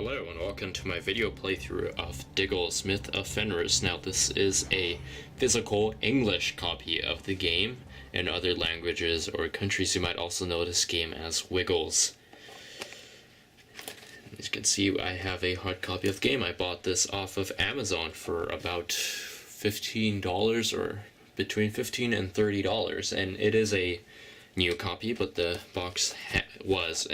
Hello and welcome to my video playthrough of Diggles Myth of Fenris. Now this is a physical English copy of the game. In other languages or countries you might also know this game as Wiggles. As you can see, I have a hard copy of the game. I bought this off of Amazon for about $15 or between $15 and $30, and it is a new copy, but the box was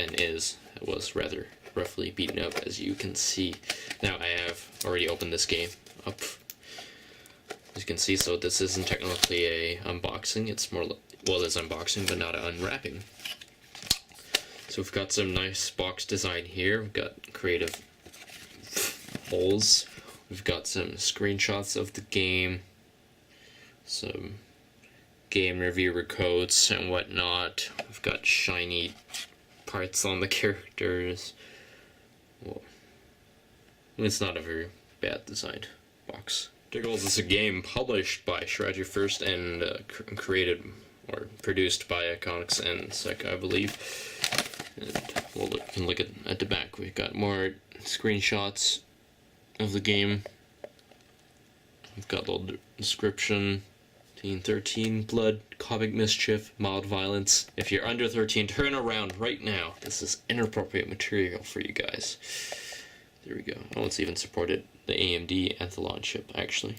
rather roughly beaten up, as you can see. Now I have already opened this game up, as you can see, so this isn't technically a unboxing. It's more, well, it's unboxing, but not an unwrapping. So we've got some nice box design here. We've got creative holes. We've got some screenshots of the game, some game reviewer codes and whatnot. We've got shiny parts on the characters. Well, it's not a very bad designed box. Diggles is a game published by Strategy First and created or produced by Innonics and Sec, I believe. And we'll look at the back. We've got more screenshots of the game. We've got a little description. 13, blood, comic mischief, mild violence. If you're under 13, turn around right now. This is inappropriate material for you guys. There we go. Oh, it's even supported the AMD Athlon chip, actually.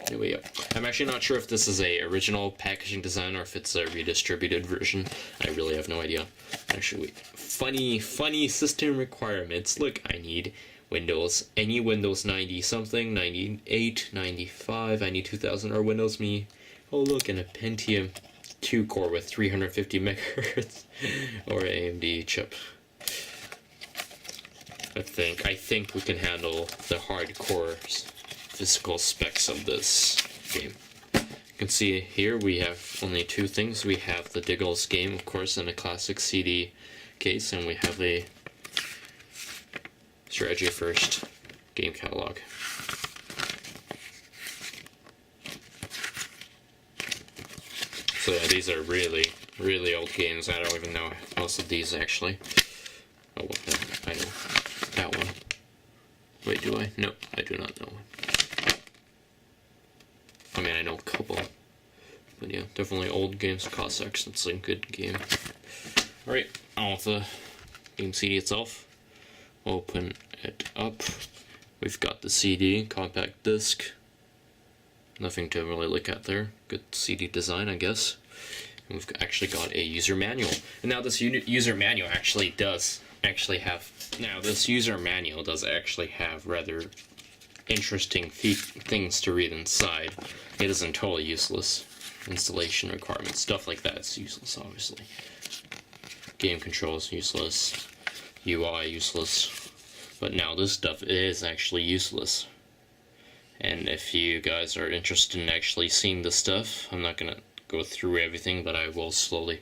Anyway, yeah. I'm actually not sure if this is a original packaging design or if it's a redistributed version. I really have no idea. Actually, funny system requirements. Look, I need Windows, any Windows 90 something, 98, 95, I need 2000, or Windows Me. Oh look, and a Pentium 2 core with 350 megahertz, or AMD chip. I think we can handle the hardcore physical specs of this game. You can see here we have only two things. We have the Diggles game, of course, in a classic CD case, and we have a Strategy First game catalog. So yeah, these are really old games. I don't even know most of these actually. Oh, well, I know that one. Wait, do I? No, I do not know one. I mean, I know a couple, but yeah, definitely old games. Cossacks, it's a good game. All right, on with the game CD itself. Open it up. We've got the CD, compact disc. Nothing to really look at there. Good CD design, I guess. And we've actually got a user manual. And now this user manual does actually have rather interesting things to read inside. It isn't totally useless. Installation requirements, stuff like that, it's useless, obviously. Game controls, useless. UI useless, but now this stuff is actually useless. And if you guys are interested in actually seeing this stuff, I'm not gonna go through everything, but I will slowly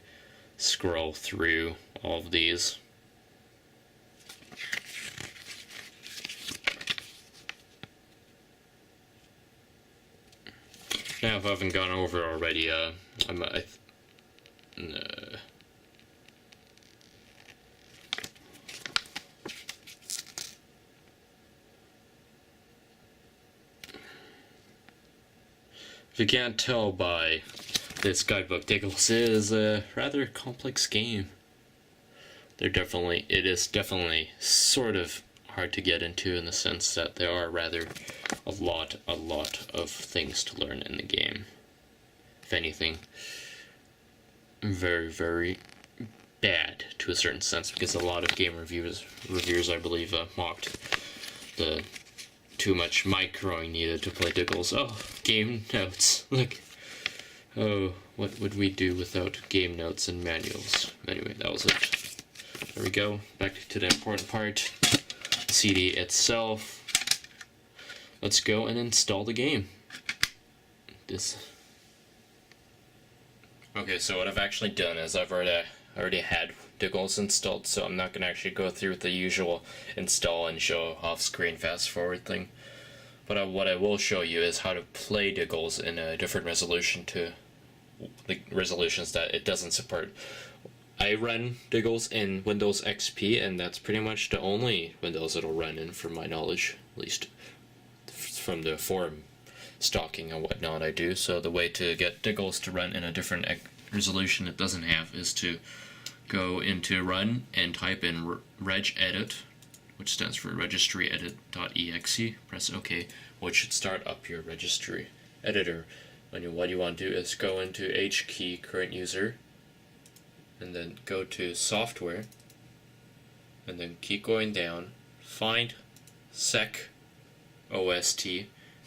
scroll through all of these. Now, if I haven't gone over already, if you can't tell by this guidebook, Diggles is a rather complex game. It is definitely sort of hard to get into in the sense that there are rather a lot of things to learn in the game. If anything, very bad to a certain sense, because a lot of game reviewers I believe mocked the too much microing needed to play Diggles. Oh, game notes. Look. Oh, what would we do without game notes and manuals? Anyway, that was it. There we go. Back to the important part. The CD itself. Let's go and install the game. Okay, so what I've actually done is I've already had Diggles installed, so I'm not going to actually go through the usual install and show off-screen fast-forward thing. But what I will show you is how to play Diggles in a different resolution to the resolutions that it doesn't support. I run Diggles in Windows XP, and that's pretty much the only Windows it'll run in, from my knowledge, at least from the forum stalking and whatnot I do. So the way to get Diggles to run in a different resolution it doesn't have is to go into Run and type in regedit, which stands for registryedit.exe. Press OK, which should start up your registry editor. And what you want to do is go into H key current user, and then go to software, and then keep going down, find sec OST,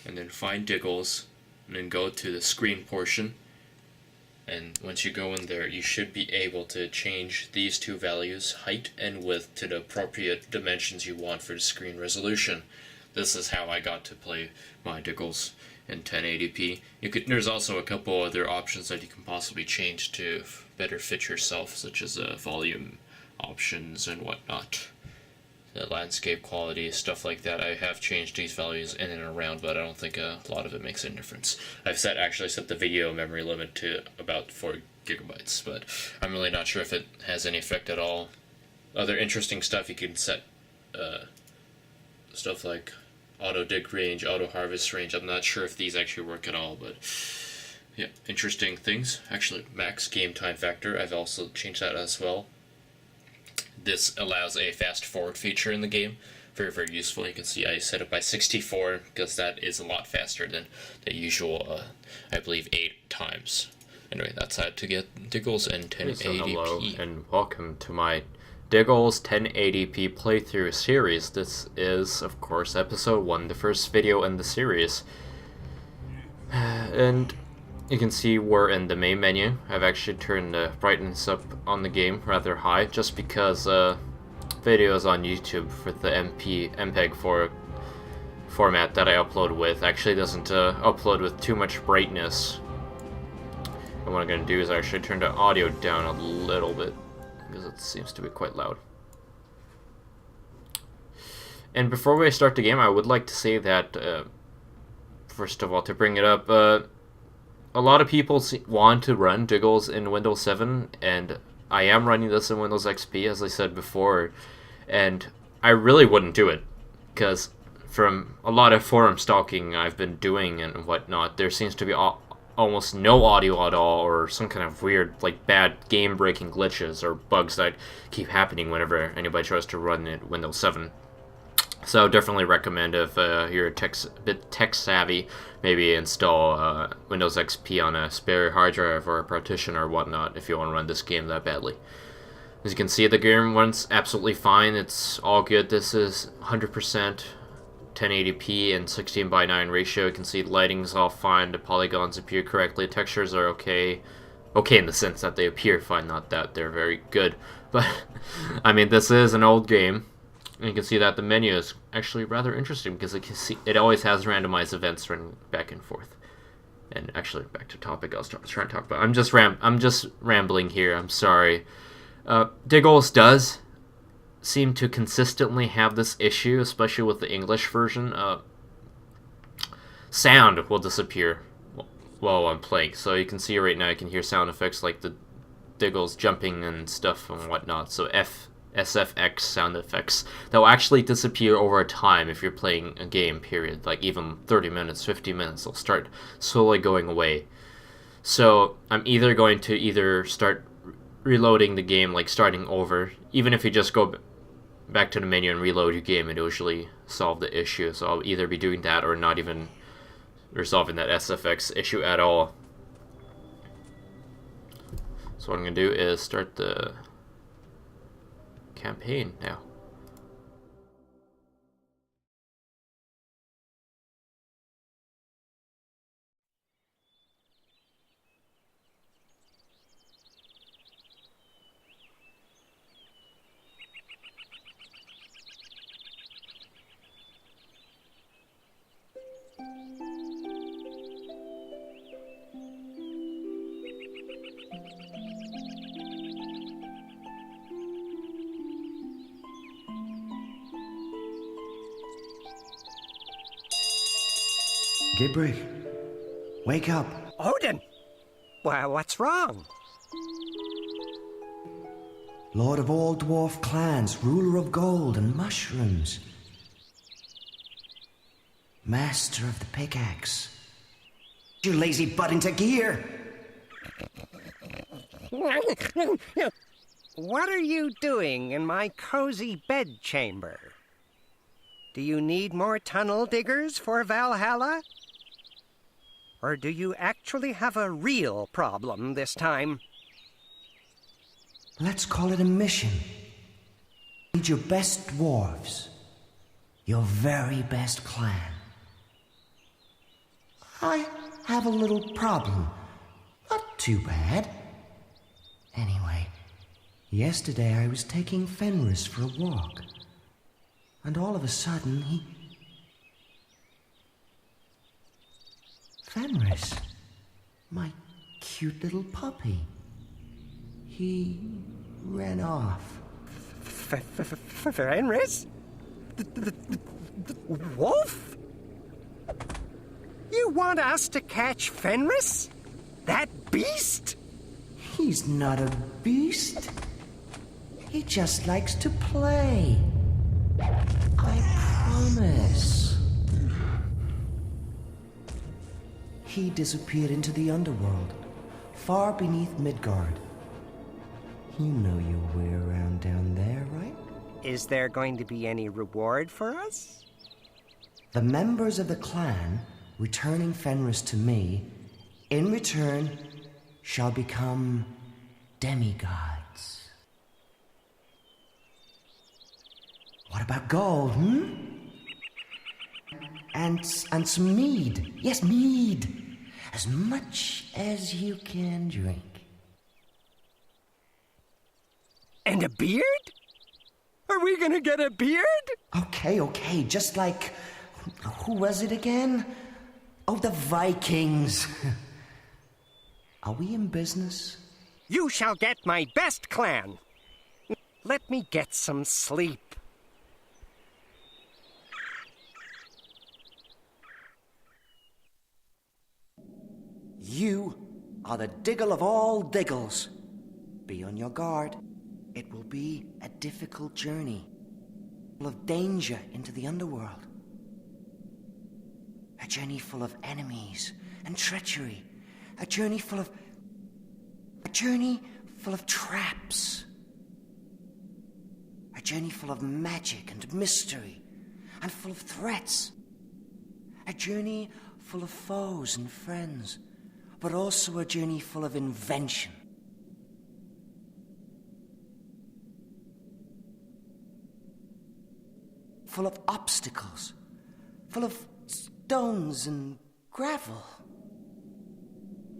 and then find Diggles, and then go to the screen portion. And once you go in there, you should be able to change these two values, height and width, to the appropriate dimensions you want for the screen resolution. This is how I got to play my Diggles in 1080p. There's also a couple other options that you can possibly change to better fit yourself, such as volume options and whatnot. The landscape quality, stuff like that. I have changed these values in and around, but I don't think a lot of it makes any difference. I've actually set the video memory limit to about 4 gigabytes, but I'm really not sure if it has any effect at all. Other interesting stuff, you can set stuff like auto dig range, auto harvest range. I'm not sure if these actually work at all, but yeah, interesting things. Actually, max game time factor, I've also changed that as well. This allows a fast forward feature in the game. Very, very useful. You can see I set it by 64 because that is a lot faster than the usual, I believe, 8 times. Anyway, that's how to get Diggles in 1080p. Hello, and welcome to my Diggles 1080p playthrough series. This is, of course, episode 1, the first video in the series. And you can see we're in the main menu. I've actually turned the brightness up on the game rather high, just because videos on YouTube for the MPEG format that I upload with actually doesn't upload with too much brightness. And what I'm going to do is actually turn the audio down a little bit, because it seems to be quite loud. And before we start the game, I would like to say that, first of all, to bring it up, a lot of people want to run Diggles in Windows 7, and I am running this in Windows XP, as I said before, and I really wouldn't do it, because from a lot of forum stalking I've been doing and whatnot, there seems to be almost no audio at all, or some kind of weird, like, bad game-breaking glitches or bugs that keep happening whenever anybody tries to run it in Windows 7. So definitely recommend, if you're a bit tech-savvy, maybe install Windows XP on a spare hard drive or a partition or whatnot if you want to run this game that badly. As you can see, the game runs absolutely fine. It's all good. This is 100% 1080p and 16:9 ratio. You can see the lighting's all fine. The polygons appear correctly. Textures are okay. Okay in the sense that they appear fine, not that they're very good. But, I mean, this is an old game. And you can see that the menu is actually rather interesting, because it always has randomized events running back and forth. And actually, back to topic I was trying to talk about. I'm just rambling here. I'm sorry. Diggles does seem to consistently have this issue, especially with the English version. Sound will disappear while I'm playing. So you can see right now, you can hear sound effects like the Diggles jumping and stuff and whatnot. So SFX sound effects that will actually disappear over time if you're playing a game, period. Like even 30 minutes, 50 minutes, they'll start slowly going away. So I'm either going to start reloading the game, like starting over. Even if you just go back to the menu and reload your game, it usually solve the issue. So I'll either be doing that or not even resolving that SFX issue at all. So what I'm going to do is start the campaign now. Gibrig, wake up. Odin! Well, what's wrong? Lord of all dwarf clans, ruler of gold and mushrooms. Master of the pickaxe. You lazy butt into gear! What are you doing in my cozy bedchamber? Do you need more tunnel diggers for Valhalla? Or do you actually have a real problem this time? Let's call it a mission. Need your best dwarves. Your very best clan. I have a little problem. Not too bad. Anyway, yesterday I was taking Fenris for a walk. And all of a sudden Fenris, my cute little puppy. He ran off. Fenris? The wolf? You want us to catch Fenris? That beast? He's not a beast. He just likes to play. I promise. He disappeared into the underworld, far beneath Midgard. You know your way around down there, right? Is there going to be any reward for us? The members of the clan returning Fenris to me, in return, shall become demigods. What about gold, And some mead. Yes, mead. As much as you can drink. And a beard? Are we gonna get a beard? Okay, just like... Who was it again? Oh, the Vikings. Are we in business? You shall get my best clan. Let me get some sleep. You are the Diggle of all Diggles. Be on your guard. It will be a difficult journey, full of danger into the underworld. A journey full of enemies and treachery. A journey full of traps. A journey full of magic and mystery, and full of threats. A journey full of foes and friends, but also a journey full of invention. Full of obstacles, full of stones and gravel.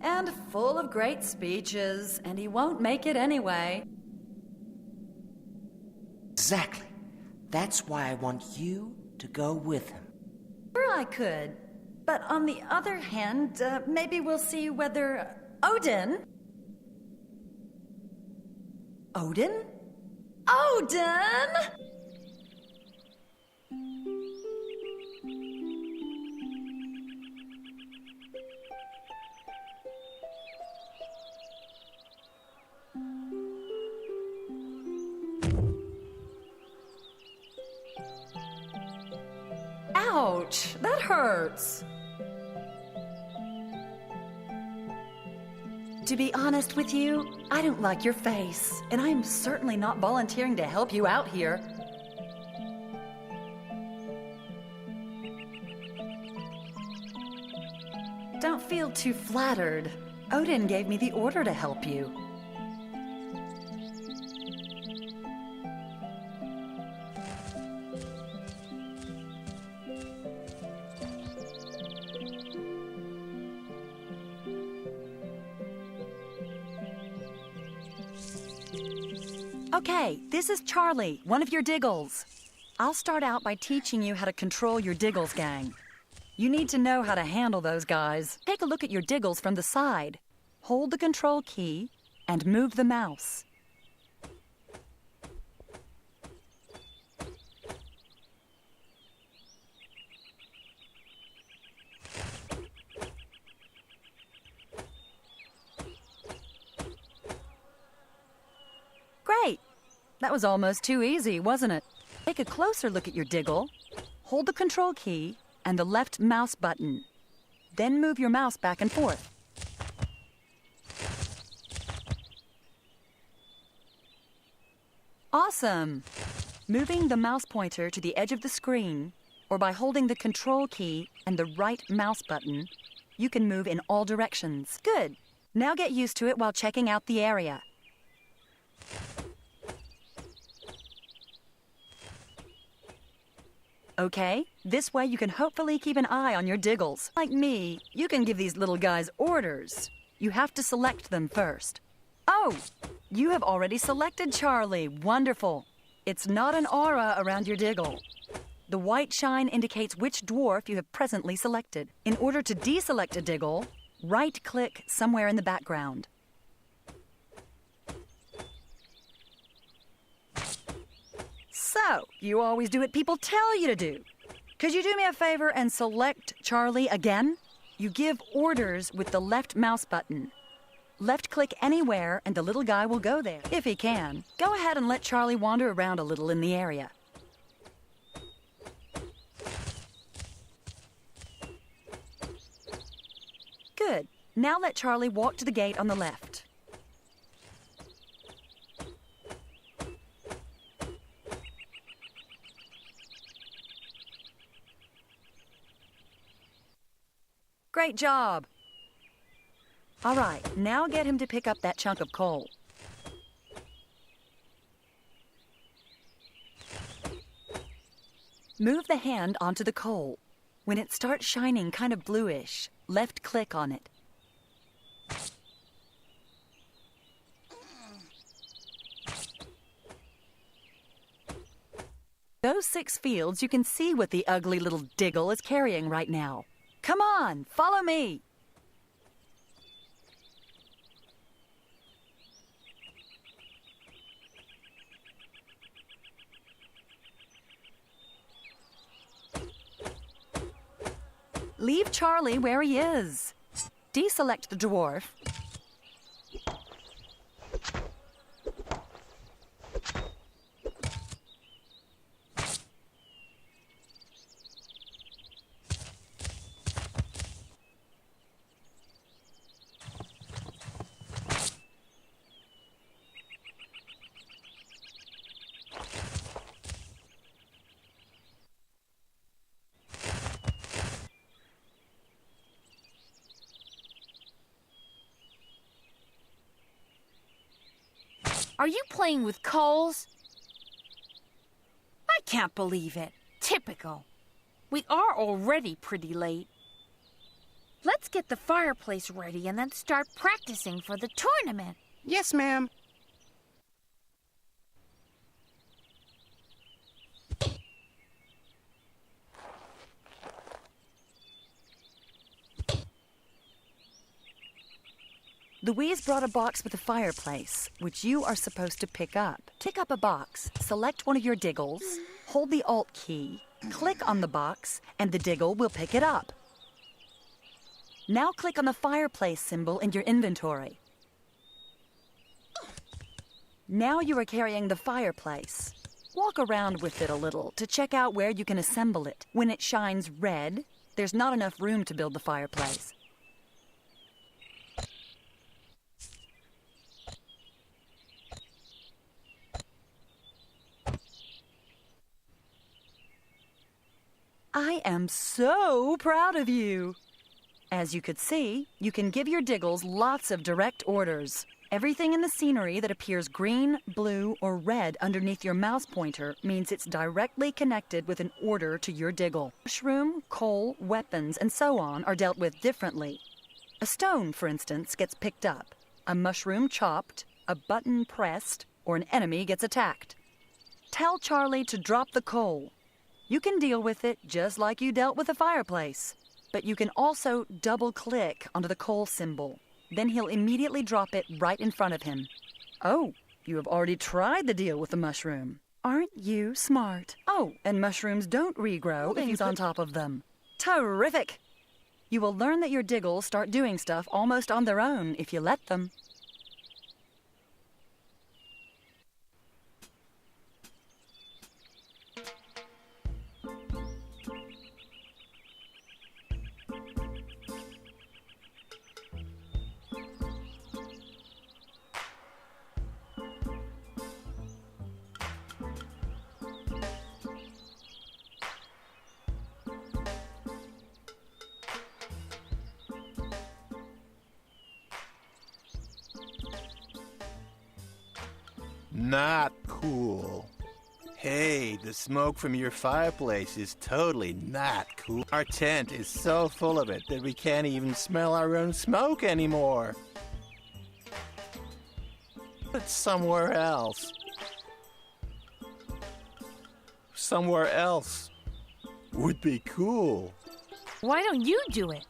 And full of great speeches, and he won't make it anyway. Exactly. That's why I want you to go with him. Sure I could. But on the other hand, maybe we'll see whether Odin... Odin? Odin! Ouch, that hurts. To be honest with you, I don't like your face, and I'm certainly not volunteering to help you out here. Don't feel too flattered. Odin gave me the order to help you. Okay, this is Charlie, one of your Diggles. I'll start out by teaching you how to control your Diggles gang. You need to know how to handle those guys. Take a look at your Diggles from the side. Hold the control key and move the mouse. Great! That was almost too easy, wasn't it? Take a closer look at your Diggle. Hold the control key and the left mouse button. Then move your mouse back and forth. Awesome! Moving the mouse pointer to the edge of the screen, or by holding the control key and the right mouse button, you can move in all directions. Good! Now get used to it while checking out the area. Okay, this way you can hopefully keep an eye on your Diggles. Like me, you can give these little guys orders. You have to select them first. Oh, you have already selected Charlie. Wonderful. It's not an aura around your Diggle. The white shine indicates which dwarf you have presently selected. In order to deselect a Diggle, right-click somewhere in the background. So, you always do what people tell you to do. Could you do me a favor and select Charlie again? You give orders with the left mouse button. Left-click anywhere and the little guy will go there, if he can. Go ahead and let Charlie wander around a little in the area. Good. Now let Charlie walk to the gate on the left. Great job. All right, now get him to pick up that chunk of coal. Move the hand onto the coal. When it starts shining kind of bluish, left-click on it. Those 6 fields, you can see what the ugly little Diggle is carrying right now. Come on, follow me. Leave Charlie where he is. Deselect the dwarf. Are you playing with coals? I can't believe it. Typical. We are already pretty late. Let's get the fireplace ready and then start practicing for the tournament. Yes, ma'am. Louise brought a box with a fireplace, which you are supposed to pick up. Pick up a box, select one of your Diggles, hold the Alt key, click on the box, and the Diggle will pick it up. Now click on the fireplace symbol in your inventory. Now you are carrying the fireplace. Walk around with it a little to check out where you can assemble it. When it shines red, there's not enough room to build the fireplace. I am so proud of you. As you could see, you can give your Diggles lots of direct orders. Everything in the scenery that appears green, blue, or red underneath your mouse pointer means it's directly connected with an order to your Diggle. Mushroom, coal, weapons, and so on are dealt with differently. A stone, for instance, gets picked up, a mushroom chopped, a button pressed, or an enemy gets attacked. Tell Charlie to drop the coal. You can deal with it just like you dealt with a fireplace, but you can also double-click onto the coal symbol. Then he'll immediately drop it right in front of him. Oh, you have already tried the deal with the mushroom. Aren't you smart? Oh, and mushrooms don't regrow if he's on top of them. Terrific! You will learn that your Diggles start doing stuff almost on their own if you let them. Not cool. Hey, the smoke from your fireplace is totally not cool. Our tent is so full of it that we can't even smell our own smoke anymore. But somewhere else. Somewhere else would be cool. Why don't you do it?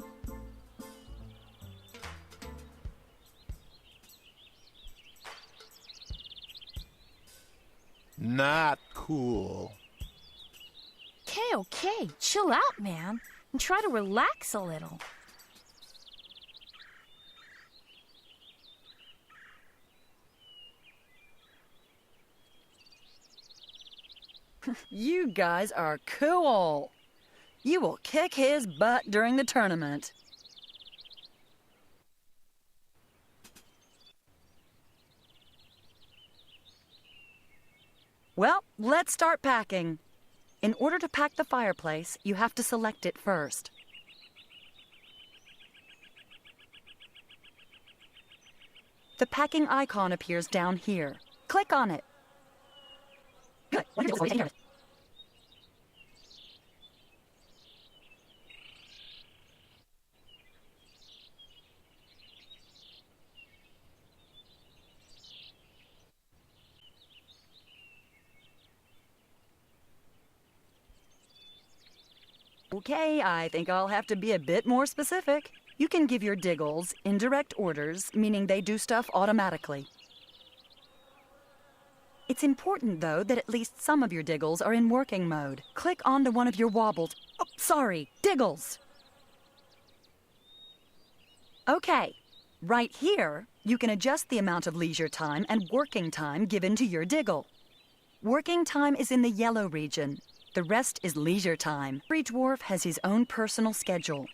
Not cool. Okay, chill out, man, and try to relax a little. You guys are cool. You will kick his butt during the tournament. Well, let's start packing. In order to pack the fireplace, you have to select it first. The packing icon appears down here. Click on it. Good. Okay, I think I'll have to be a bit more specific. You can give your Diggles indirect orders, meaning they do stuff automatically. It's important, though, that at least some of your Diggles are in working mode. Click onto one of your wobbles. Oh, sorry, Diggles! Okay, right here, you can adjust the amount of leisure time and working time given to your Diggle. Working time is in the yellow region. The rest is leisure time. Every dwarf has his own personal schedule.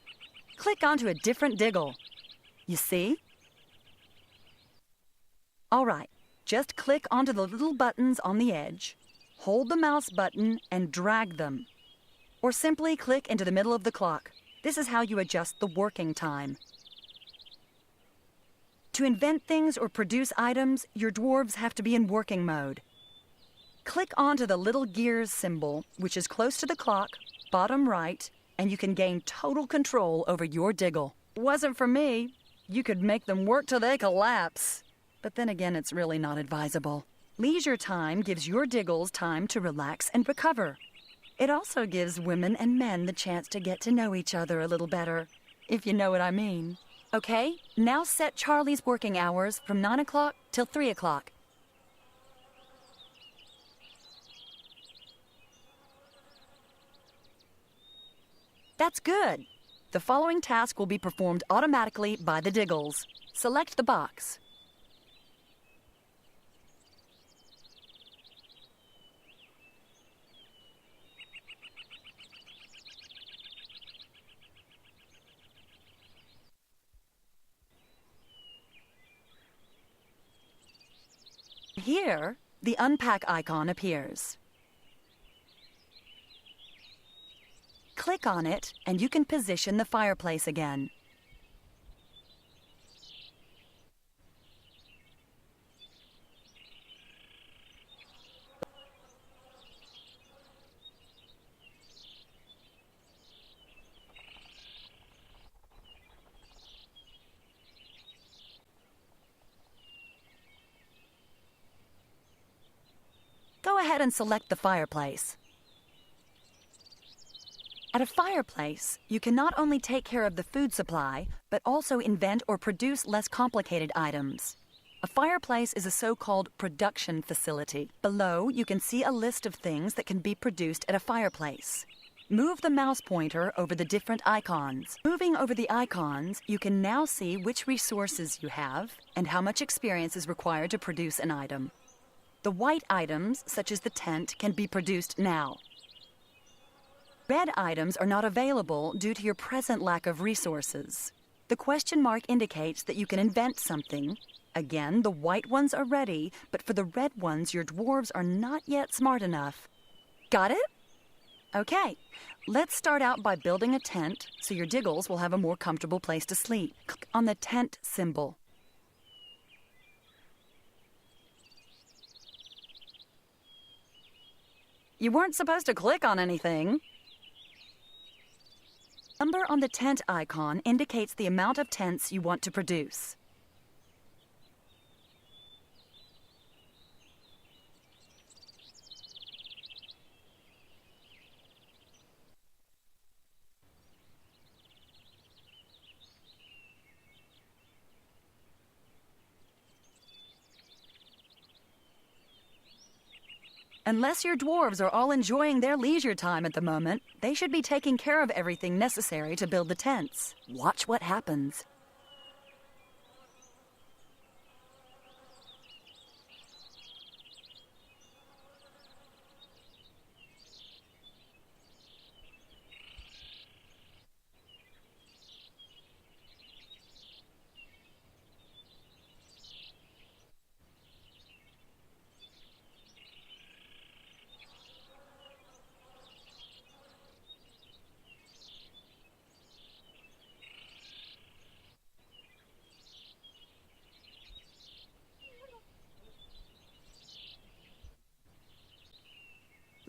Click onto a different Diggle. You see? All right, just click onto the little buttons on the edge, hold the mouse button, and drag them. Or simply click into the middle of the clock. This is how you adjust the working time. To invent things or produce items, your dwarves have to be in working mode. Click onto the little gears symbol, which is close to the clock, bottom right, and you can gain total control over your Diggle. Wasn't for me. You could make them work till they collapse. But then again, it's really not advisable. Leisure time gives your Diggles time to relax and recover. It also gives women and men the chance to get to know each other a little better, if you know what I mean. Okay, now set Charlie's working hours from 9 o'clock till 3 o'clock. That's good. The following task will be performed automatically by the Diggles. Select the box. Here, the unpack icon appears. Click on it, and you can position the fireplace again. Go ahead and select the fireplace. At a fireplace, you can not only take care of the food supply, but also invent or produce less complicated items. A fireplace is a so-called production facility. Below, you can see a list of things that can be produced at a fireplace. Move the mouse pointer over the different icons. Moving over the icons, you can now see which resources you have and how much experience is required to produce an item. The white items, such as the tent, can be produced now. Red items are not available due to your present lack of resources. The question mark indicates that you can invent something. Again, the white ones are ready, but for the red ones, your dwarves are not yet smart enough. Got it? Okay, let's start out by building a tent so your Diggles will have a more comfortable place to sleep. Click on the tent symbol. You weren't supposed to click on anything. Number on the tent icon indicates the amount of tents you want to produce. Unless your dwarves are all enjoying their leisure time at the moment, they should be taking care of everything necessary to build the tents. Watch what happens.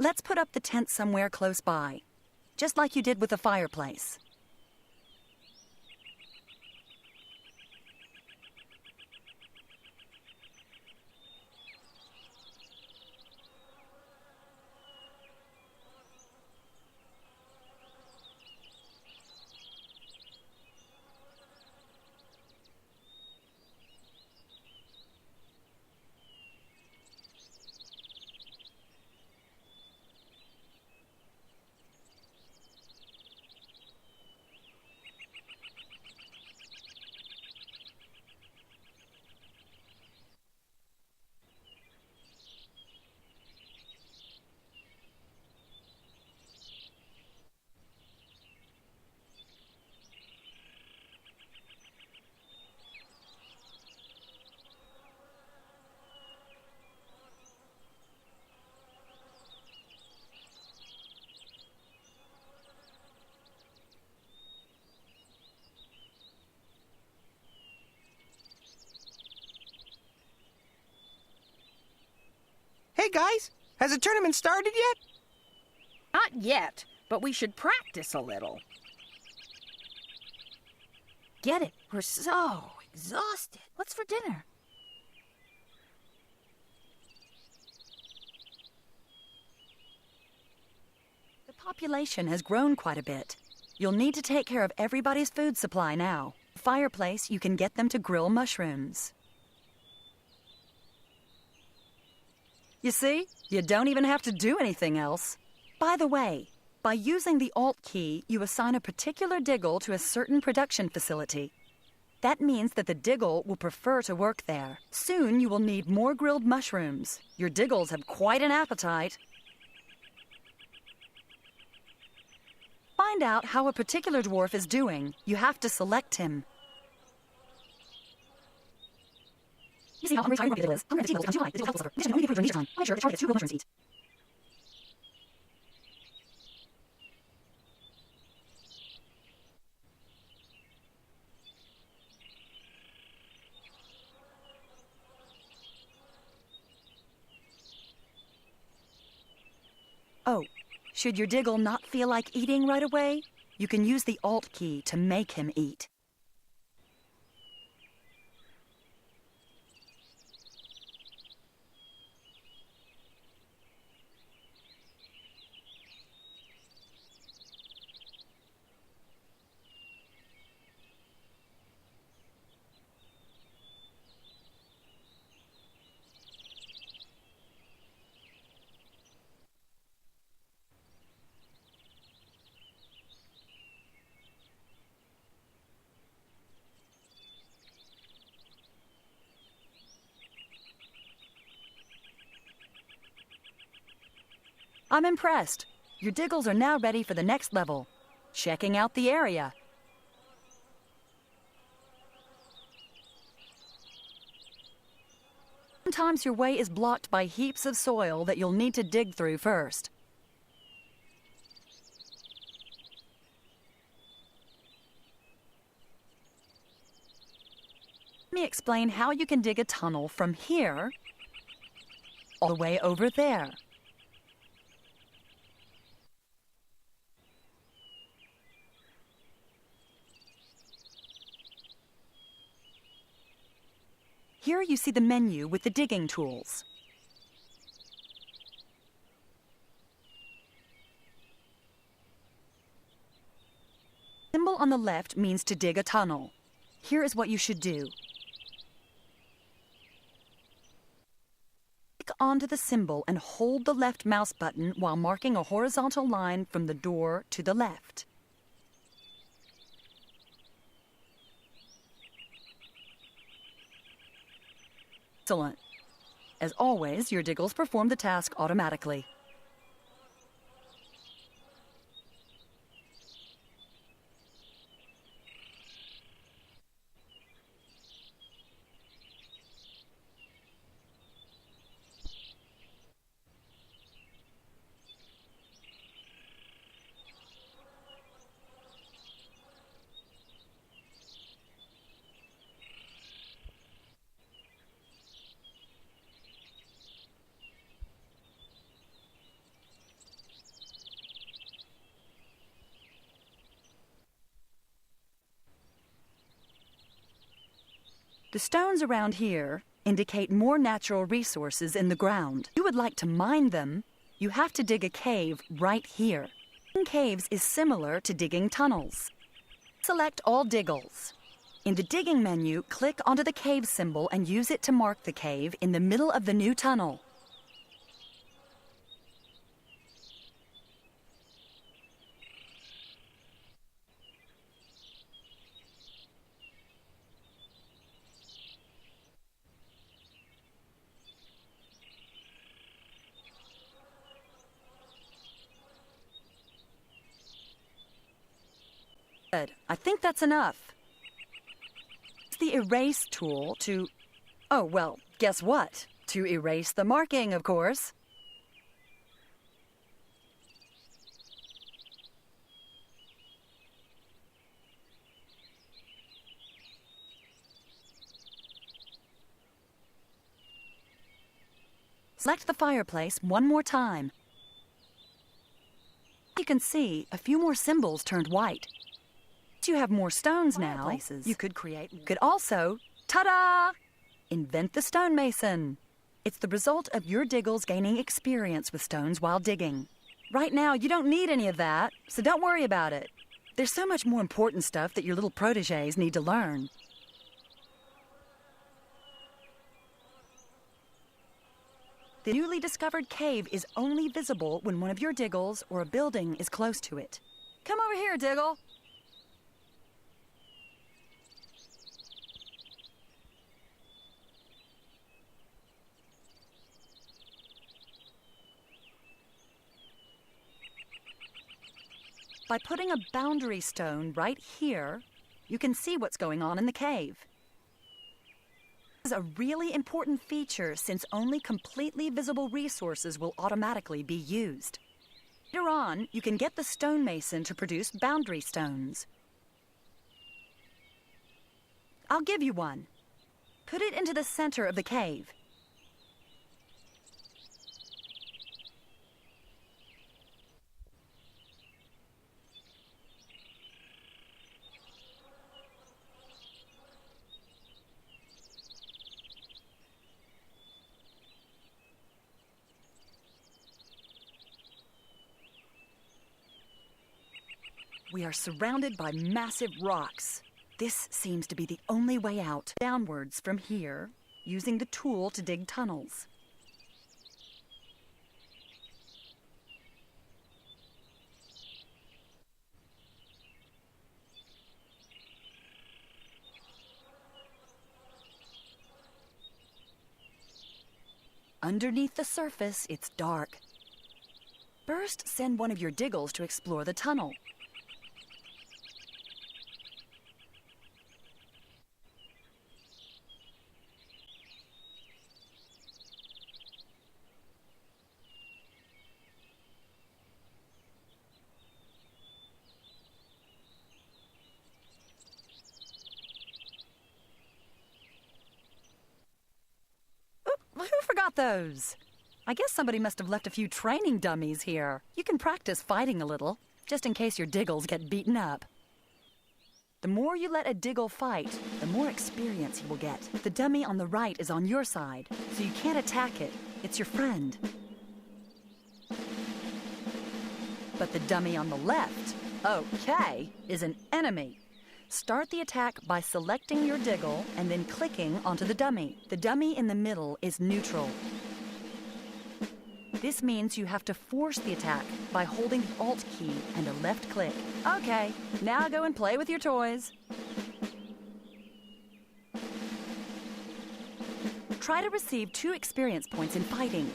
Let's put up the tent somewhere close by, just like you did with the fireplace. Hey, guys, has the tournament started yet? Not yet, but we should practice a little. Get it? We're so exhausted. What's for dinner? The population has grown quite a bit. You'll need to take care of everybody's food supply now. Fireplace, you can get them to grill mushrooms. You see, you don't even have to do anything else. By the way, by using the Alt key, you assign a particular Diggle to a certain production facility. That means that the Diggle will prefer to work there. Soon you will need more grilled mushrooms. Your Diggles have quite an appetite. Find out how a particular dwarf is doing. You have to select him. You see how hungry your Diggle is. Hungry at the table becomes too high. The Diggle helps suffer. Additionally, only give food during leisure time. Make sure the target gets 2 grilled mushrooms to eat. Oh, should your Diggle not feel like eating right away? You can use the Alt key to make him eat. I'm impressed. Your Diggles are now ready for the next level. Checking out the area. Sometimes your way is blocked by heaps of soil that you'll need to dig through first. Let me explain how you can dig a tunnel from here all the way over there. Here you see the menu with the digging tools. The symbol on the left means to dig a tunnel. Here is what you should do. Click onto the symbol and hold the left mouse button while marking a horizontal line from the door to the left. Excellent. As always, your Diggles perform the task automatically. The stones around here indicate more natural resources in the ground. If you would like to mine them, you have to dig a cave right here. Digging caves is similar to digging tunnels. Select all Diggles. In the digging menu, click onto the cave symbol and use it to mark the cave in the middle of the new tunnel. Good. I think that's enough. It's the erase tool to... Oh, well, guess what? To erase the marking, of course. Select the fireplace one more time. You can see a few more symbols turned white. You have more stones now. You could also, ta-da! Invent the stonemason. It's the result of your Diggles gaining experience with stones while digging. Right now, you don't need any of that, so don't worry about it. There's so much more important stuff that your little protégés need to learn. The newly discovered cave is only visible when one of your Diggles or a building is close to it. Come over here, Diggle. By putting a boundary stone right here, you can see what's going on in the cave. This is a really important feature since only completely visible resources will automatically be used. Later on, you can get the stonemason to produce boundary stones. I'll give you one. Put it into the center of the cave. We are surrounded by massive rocks. This seems to be the only way out. Downwards from here, using the tool to dig tunnels. Underneath the surface, it's dark. First, send one of your Diggles to explore the tunnel. Who forgot those? I guess somebody must have left a few training dummies here. You can practice fighting a little, just in case your Diggles get beaten up. The more you let a Diggle fight, the more experience he will get. The dummy on the right is on your side, so you can't attack it. It's your friend. But the dummy on the left, okay, is an enemy. Start the attack by selecting your Diggle and then clicking onto the dummy. The dummy in the middle is neutral. This means you have to force the attack by holding the Alt key and a left click. Okay, now go and play with your toys. Try to receive 2 experience points in fighting.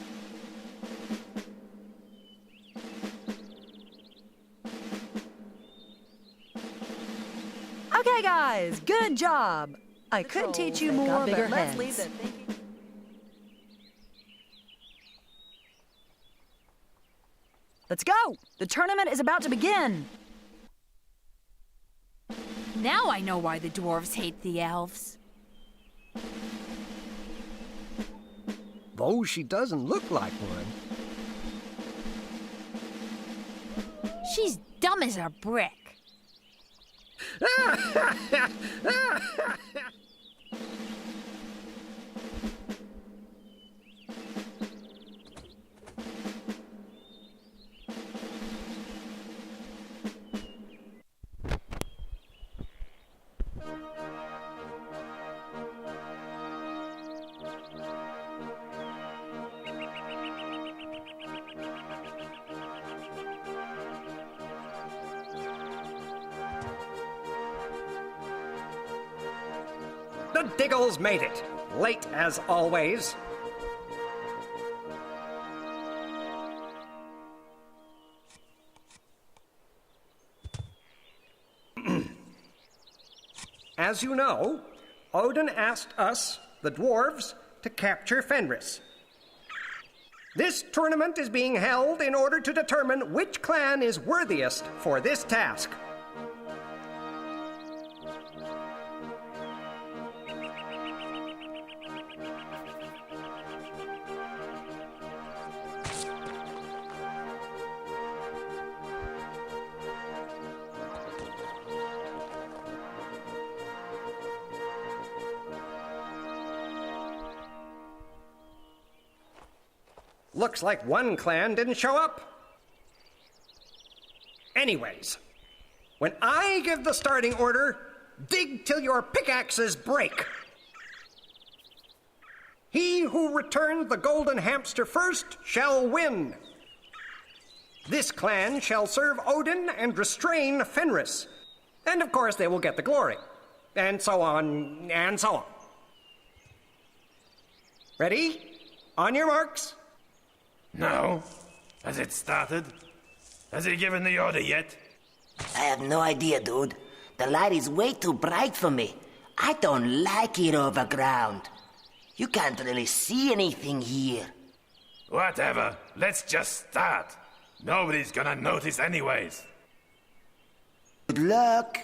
Okay, guys, good job. I could teach you more, but let's leave the thinking. Let's go! The tournament is about to begin! Now I know why the dwarves hate the elves. Though she doesn't look like one. She's dumb as a brick. The Diggles made it, late as always. As you know, Odin asked us, the dwarves, to capture Fenris. This tournament is being held in order to determine which clan is worthiest for this task. Looks like one clan didn't show up. Anyways, when I give the starting order, dig till your pickaxes break. He who returned the golden hamster first shall win. This clan shall serve Odin and restrain Fenris. And of course they will get the glory. And so on, and so on. Ready? On your marks. No. Has it started? Has he given the order yet? I have no idea, dude. The light is way too bright for me. I don't like it overground. You can't really see anything here. Whatever. Let's just start. Nobody's gonna notice anyways. Good luck.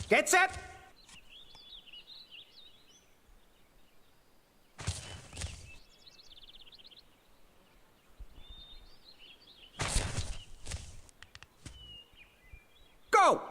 Get set! Go!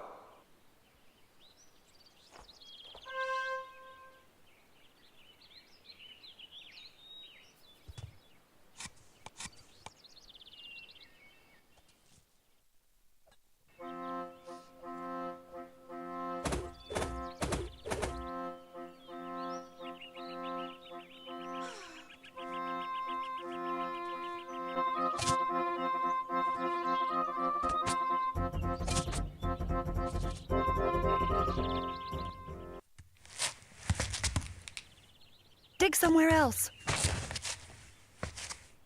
Dig somewhere else.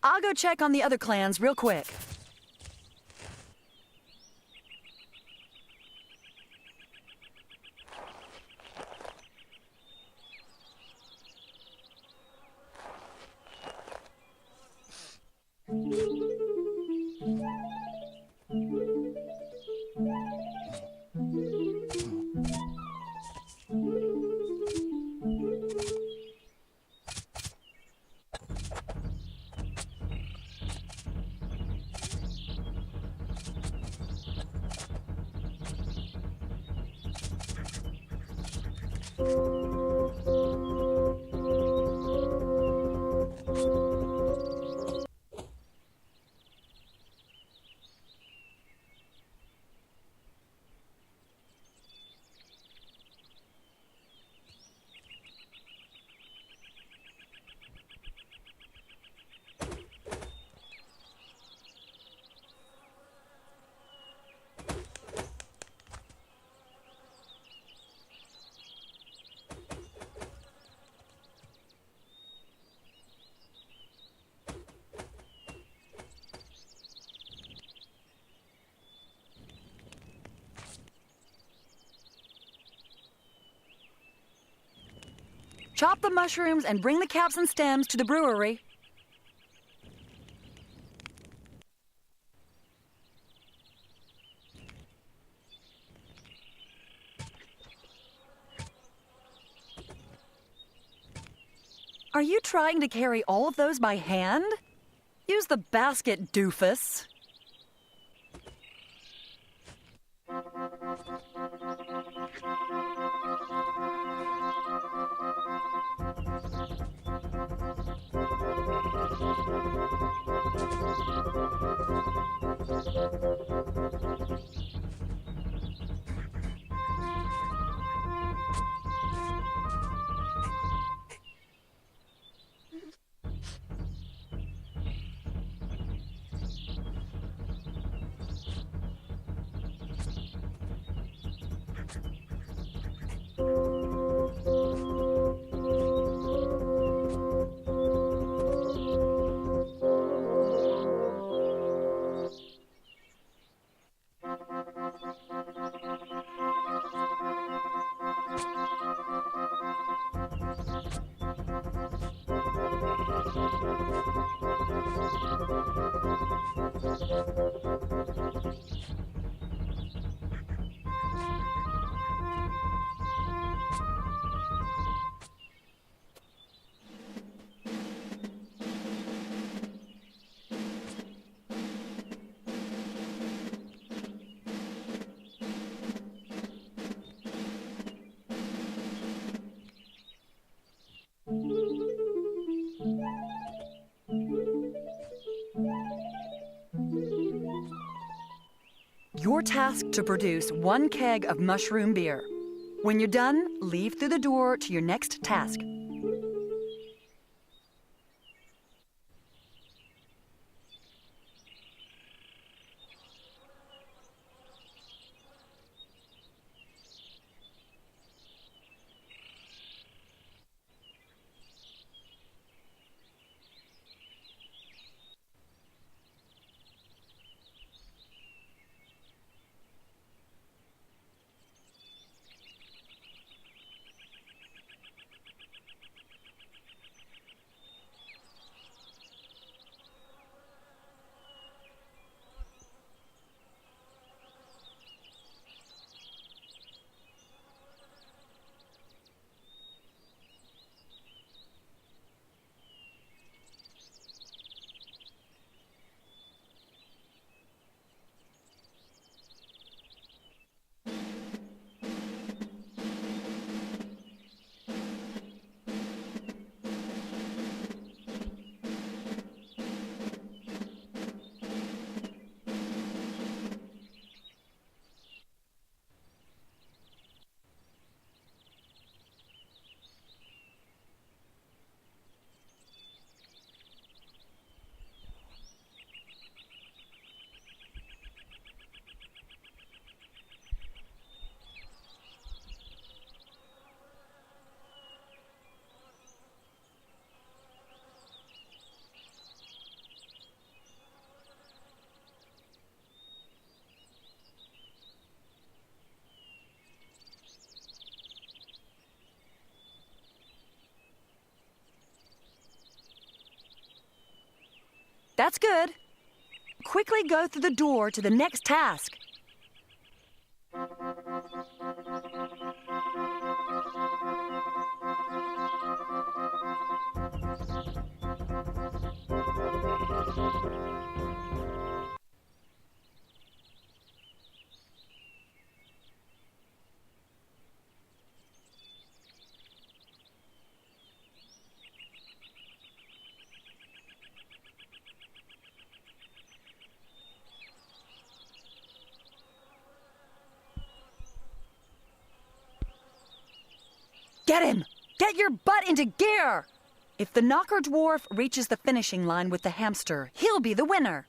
I'll go check on the other clans real quick. Chop the mushrooms and bring the caps and stems to the brewery. Are you trying to carry all of those by hand? Use the basket, doofus. You're tasked to produce 1 keg of mushroom beer. When you're done, leave through the door to your next task. That's good. Quickly go through the door to the next task. Get him! Get your butt into gear! If the knocker dwarf reaches the finishing line with the hamster, he'll be the winner.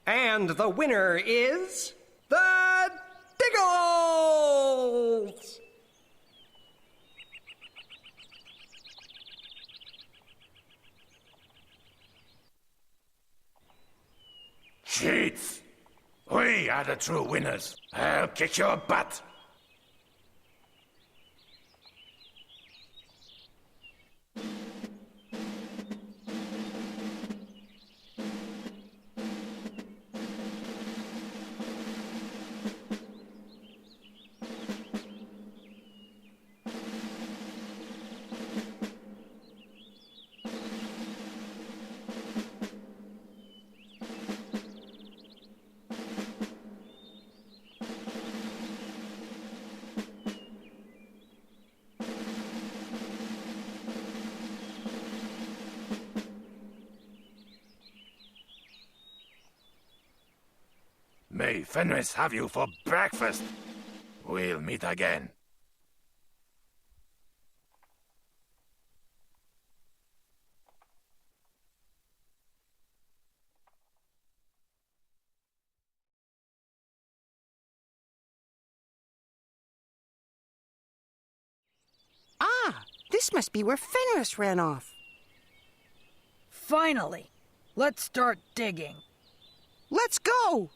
And the winner is the Diggles! Cheats! We are the true winners. I'll kick your butt. May Fenris have you for breakfast. We'll meet again. Ah, this must be where Fenris ran off. Finally. Let's start digging. Let's go!